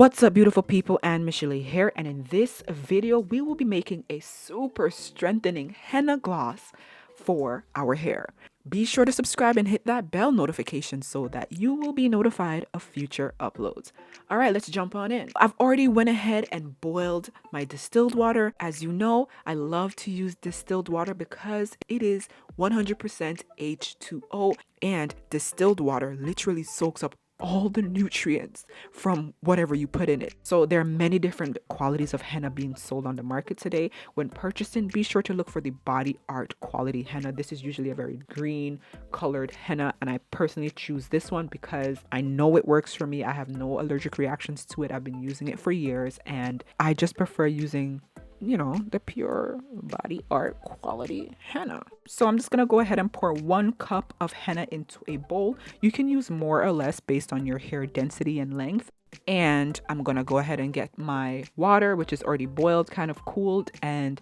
What's up, beautiful people, and Michelle here, and in this video we will be making a super strengthening henna gloss for our hair. Be sure to subscribe and hit that bell notification so that you will be notified of future uploads. All right, let's jump on in. I've already went ahead and boiled my distilled water. As you know, I love to use distilled water because it is 100% H2O, and distilled water literally soaks up all the nutrients from whatever you put in it. So there are many different qualities of henna being sold on the market today. When purchasing, be sure to look for the body art quality henna. This is usually a very green colored henna, and I personally choose this one because I know it works for me. I have no allergic reactions to it. I've been using it for years, and I just prefer using the pure body art quality henna. So I'm just gonna go ahead and pour 1 cup of henna into a bowl. You can use more or less based on your hair density and length. And I'm gonna go ahead and get my water, which is already boiled, kind of cooled, and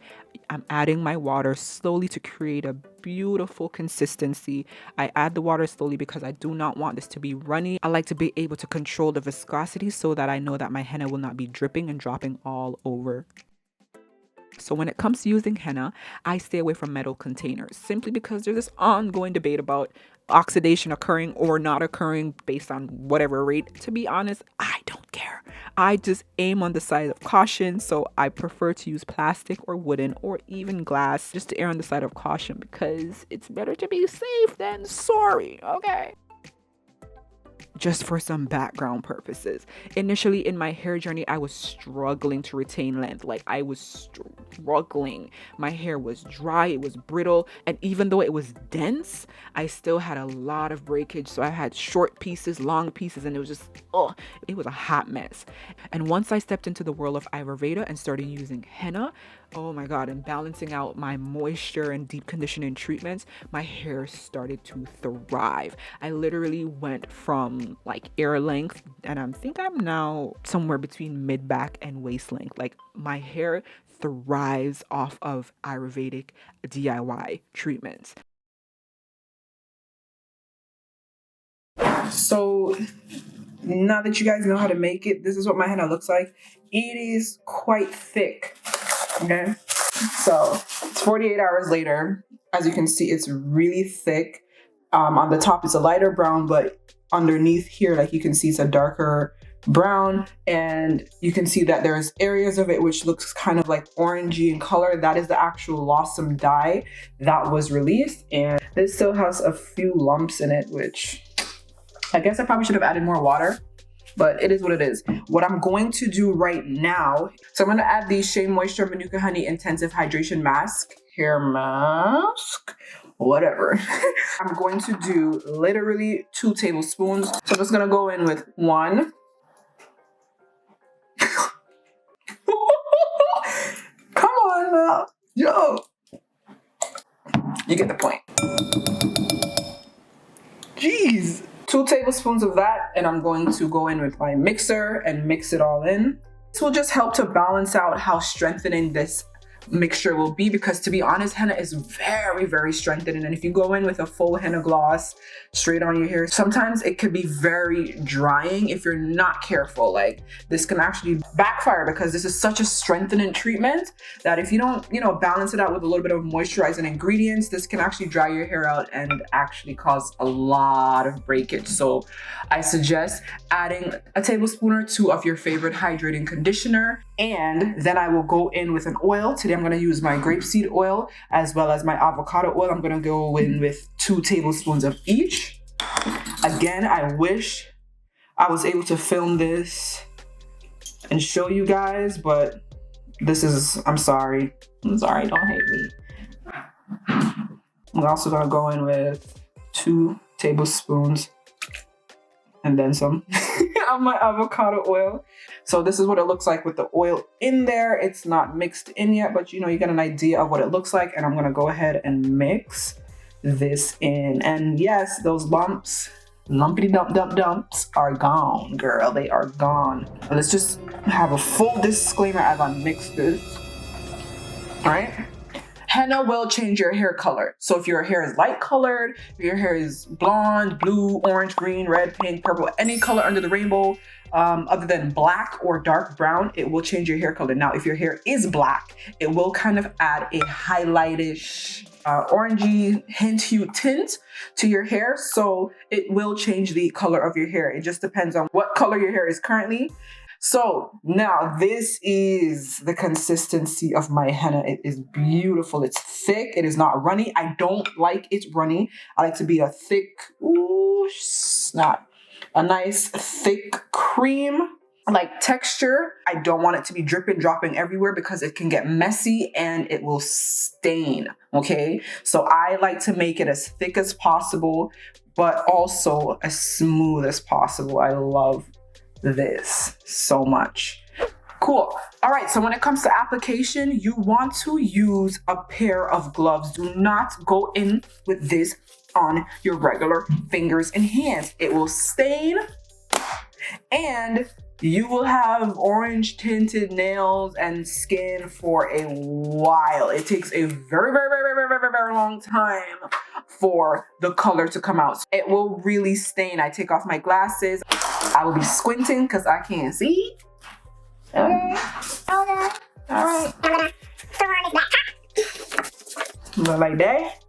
I'm adding my water slowly to create a beautiful consistency. I add the water slowly because I do not want this to be runny. I like to be able to control the viscosity so that I know that my henna will not be dripping and dropping all over. So when it comes to using henna, I stay away from metal containers simply because there's this ongoing debate about oxidation occurring or not occurring based on whatever rate. To be honest, I don't care. I just aim on the side of caution, so I prefer to use plastic or wooden or even glass just to err on the side of caution because it's better to be safe than sorry, okay? Just for some background purposes, initially in my hair journey, I was struggling to retain length. Like, I was struggling. My hair was dry, it was brittle, and even though it was dense, I still had a lot of breakage. So I had short pieces, long pieces, and it was just, it was a hot mess. And once I stepped into the world of Ayurveda and started using henna, oh my god, and balancing out my moisture and deep conditioning treatments, my hair started to thrive. I literally went from like ear length, and I think I'm now somewhere between mid back and waist length. Like, my hair thrives off of Ayurvedic DIY treatments. So now that you guys know how to make it, this is what my henna looks like. It is quite thick. Okay, so it's 48 hours later. As you can see, it's really thick. On the top it's a lighter brown, but underneath here, like, you can see it's a darker brown, and you can see that there's areas of it which looks kind of like orangey in color. That is the actual Lawsone dye that was released, and this still has a few lumps in it, which I guess I probably should have added more water, but it is what it is. What I'm going to do right now, so I'm going to add the Shea Moisture Manuka Honey Intensive Hydration Mask, hair mask, whatever. I'm going to do literally 2 tablespoons. So I'm just going to go in with 1. Come on now. Yo. You get the point. Jeez. 2 tablespoons of that, and I'm going to go in with my mixer and mix it all in. This will just help to balance out how strengthening this mixture will be, because to be honest, henna is very, very strengthening, and if you go in with a full henna gloss straight on your hair, sometimes it could be very drying if you're not careful. Like, this can actually backfire because this is such a strengthening treatment that if you don't balance it out with a little bit of moisturizing ingredients, this can actually dry your hair out and actually cause a lot of breakage. So I suggest adding a tablespoon or 2 of your favorite hydrating conditioner, and then I will go in with an oil. Today I'm going to use my grapeseed oil as well as my avocado oil. I'm going to go in with 2 tablespoons of each. Again, I wish I was able to film this and show you guys, but I'm sorry, don't hate me. I'm also going to go in with 2 tablespoons and then some of my avocado oil. So this is what it looks like with the oil in there. It's not mixed in yet, but you get an idea of what it looks like. And I'm gonna go ahead and mix this in. And yes, those lumpity dumps are gone, girl. They are gone. Let's just have a full disclaimer as I mix this. All right. Henna will change your hair color. So if your hair is light colored, if your hair is blonde, blue, orange, green, red, pink, purple, any color under the rainbow, other than black or dark brown, it will change your hair color. Now, if your hair is black, it will kind of add a highlightish, orangey hint hue tint to your hair. So it will change the color of your hair. It just depends on what color your hair is currently. So now this is the consistency of my henna. It is beautiful. It's thick. It is not runny. I don't like it runny. I like to be a thick, ooh, snap. A nice thick cream like texture. I don't want it to be dripping, dropping everywhere because it can get messy and it will stain. Okay. So I like to make it as thick as possible, but also as smooth as possible. I love this so much. Cool. All right, so when it comes to application, you want to use a pair of gloves. Do not go in with this on your regular fingers and hands. It will stain and you will have orange tinted nails and skin for a while. It takes a very long time for the color to come out. It will really stain. I take off my glasses. I will be squinting because I can't see. Okay. All right. Like that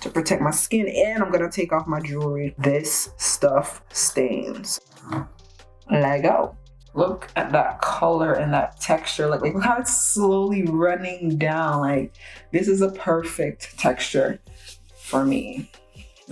to protect my skin, and I'm gonna take off my jewelry. This stuff stains. Let go. Look at that color and that texture. Like look how it's slowly running down. Like this is a perfect texture for me.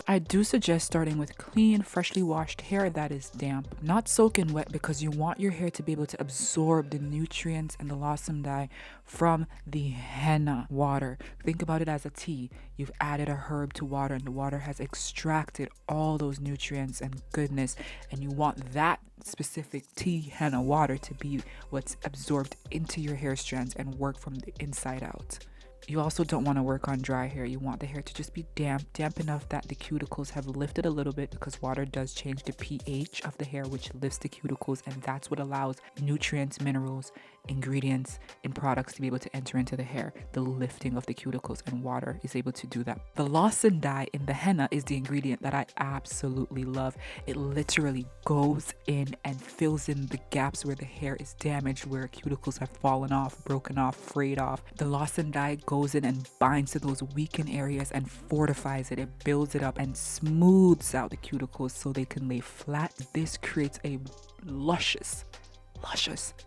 I do suggest starting with clean, freshly washed hair that is damp, not soaking wet, because you want your hair to be able to absorb the nutrients and the Lawsone dye from the henna water. Think about it as a tea. You've added a herb to water and the water has extracted all those nutrients and goodness, and you want that specific tea henna water to be what's absorbed into your hair strands and work from the inside out. You also don't want to work on dry hair. You want the hair to just be damp enough that the cuticles have lifted a little bit, because water does change the pH of the hair, which lifts the cuticles, and that's what allows nutrients, minerals, ingredients in products to be able to enter into the hair. The lifting of the cuticles, and water is able to do that. The Lawsone dye in the henna is the ingredient that I absolutely love. It literally goes in and fills in the gaps where the hair is damaged, where cuticles have fallen off, broken off, frayed off. The Lawsone dye goes in and binds to those weakened areas and fortifies it. It builds it up and smooths out the cuticles so they can lay flat. This creates a luscious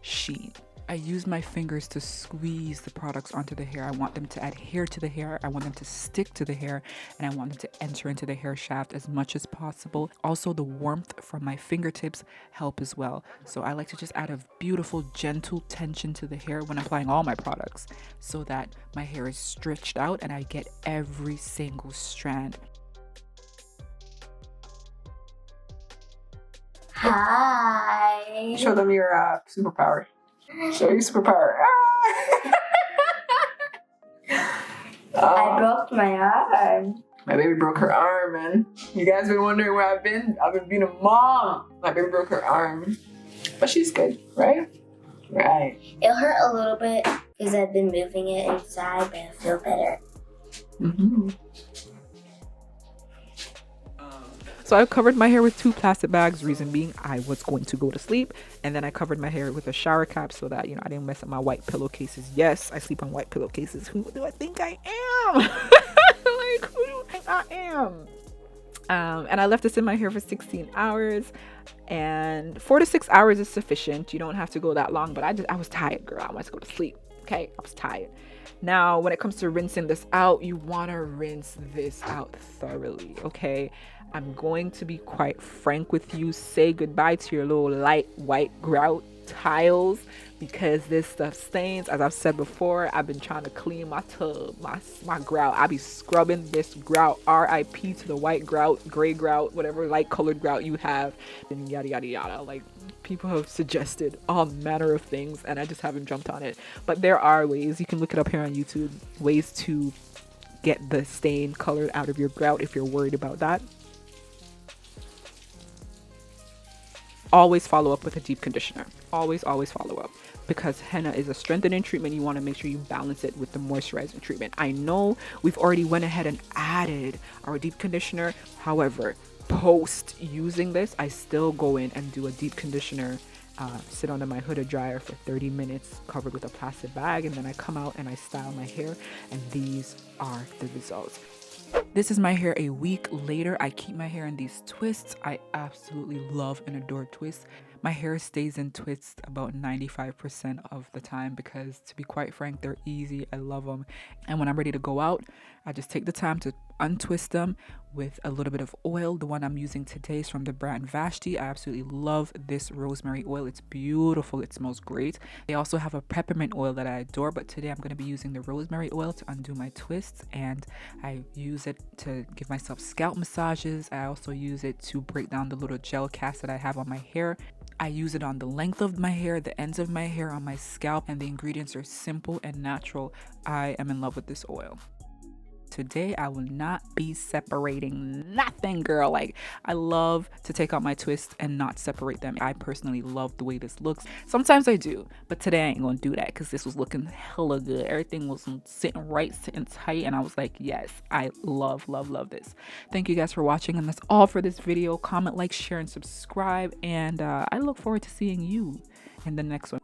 sheen. I use my fingers to squeeze the products onto the hair. I want them to adhere to the hair. I want them to stick to the hair, and I want them to enter into the hair shaft as much as possible. Also, the warmth from my fingertips help as well. So I like to just add a beautiful, gentle tension to the hair when applying all my products, so that my hair is stretched out and I get every single strand. Hi. Show them your superpower. Show your superpower. I broke my arm. My baby broke her arm, man. You guys been wondering where I've been? I've been being a mom. My baby broke her arm. But she's good, right? Right. It hurt a little bit because I've been moving it inside, but I feel better. Mm-hmm. So I covered my hair with 2 plastic bags, reason being I was going to go to sleep, and then I covered my hair with a shower cap so that, I didn't mess up my white pillowcases. Yes, I sleep on white pillowcases. Who do I think I am? Like, who do you think I am? And I left this in my hair for 16 hours, and 4 to 6 hours is sufficient. You don't have to go that long, but I was tired, girl. I wanted to go to sleep. Okay, I was tired. Now, when it comes to rinsing this out, you want to rinse this out thoroughly, okay? I'm going to be quite frank with you. Say goodbye to your little light white grout tiles, because this stuff stains. As I've said before, I've been trying to clean my tub, my grout. I be scrubbing this grout. R.I.P. to the white grout, gray grout, whatever light colored grout you have, and yada yada yada. Like, people have suggested all manner of things, and I just haven't jumped on it. But there are ways. You can look it up here on YouTube. Ways to get the stain colored out of your grout if you're worried about that. always follow up with a deep conditioner. Always follow up, because henna is a strengthening treatment. You want to make sure you balance it with the moisturizing treatment. I know we've already went ahead and added our deep conditioner. However, post using this, I still go in and do a deep conditioner, sit under my hooded dryer for 30 minutes covered with a plastic bag, and then I come out and I style my hair, and these are the results. This is my hair a week later. I keep my hair in these twists. I absolutely love and adore twists. My hair stays in twists about 95% of the time because, to be quite frank, they're easy. I love them. And when I'm ready to go out, I just take the time to untwist them with a little bit of oil. The one I'm using today is from the brand Vashti. I absolutely love this rosemary oil. It's beautiful. It smells great. They also have a peppermint oil that I adore, but today I'm going to be using the rosemary oil to undo my twists, and I use it to give myself scalp massages. I also use it to break down the little gel cast that I have on my hair. I use it on the length of my hair, the ends of my hair, on my scalp, and the ingredients are simple and natural. I am in love with this oil. Today I will not be separating nothing, girl. Like, I love to take out my twists and not separate them. I personally love the way this looks. Sometimes I do, but today I ain't gonna do that because this was looking hella good. Everything was sitting right, sitting tight, and I was like, yes, I love this. Thank you guys for watching, and that's all for this video. Comment, like, share, and subscribe, and I look forward to seeing you in the next one.